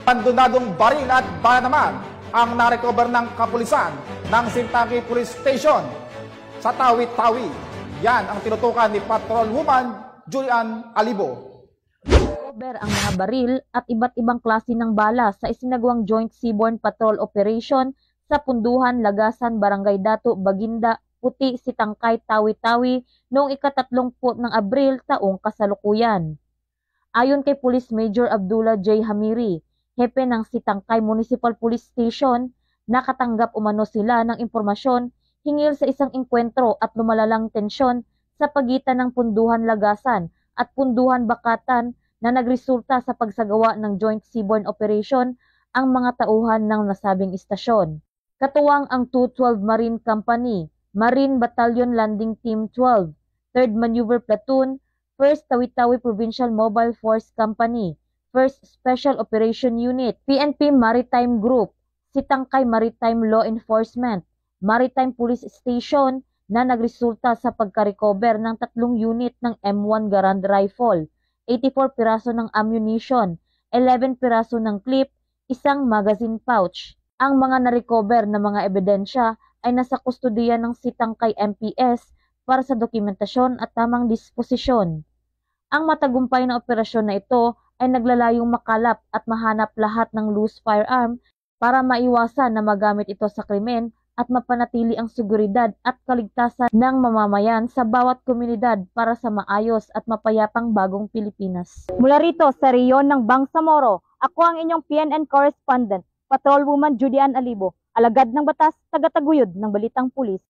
Abandonadong baril at bala naman ang narecover ng kapulisan ng Sintaki Police Station sa Tawi-Tawi. Yan ang tinutukan ni Patrolwoman Julian Alibo. Recover ang mga baril at iba't ibang klase ng bala sa isinagawang Joint Seaborne Patrol Operation sa Punduhan, Lagasan, Barangay Dato, Baginda, Puti, Sitangkay, Tawi-Tawi noong ika-30 ng Abril taong kasalukuyan. Ayon kay Police Major Abdullah J. Hamiri, hepe ng Sitangkay Municipal Police Station, nakatanggap umano sila ng impormasyon hinggil sa isang engkwentro at lumalalang tensyon sa pagitan ng Punduhan, Lagasan at Punduhan, Bakatan na nagresulta sa pagsagawa ng Joint Seaborne Operation ang mga tauhan ng nasabing istasyon. Katuwang ang 212 Marine Company, Marine Battalion Landing Team 12, 3rd Maneuver Platoon, 1st Tawi-Tawi Provincial Mobile Force Company, 1st Special Operation Unit, PNP Maritime Group, Sitangkay Maritime Law Enforcement, Maritime Police Station na nagresulta sa pagka-recover ng 3 unit ng M1 Garand Rifle, 84 piraso ng ammunition, 11 piraso ng clip, isang magazine pouch. Ang mga na-recover na mga ebidensya ay nasa kustudiya ng Sitangkay MPS para sa dokumentasyon at tamang disposisyon. Ang matagumpay na operasyon na ito ay naglalayong makalap at mahanap lahat ng loose firearm para maiwasan na magamit ito sa krimen at mapanatili ang seguridad at kaligtasan ng mamamayan sa bawat komunidad para sa maayos at mapayapang bagong Pilipinas. Mula rito sa reyon ng Bangsamoro, ako ang inyong PNN correspondent, Patrolwoman Julian Alibo, alagad ng batas, taga-taguyod ng Balitang Pulis.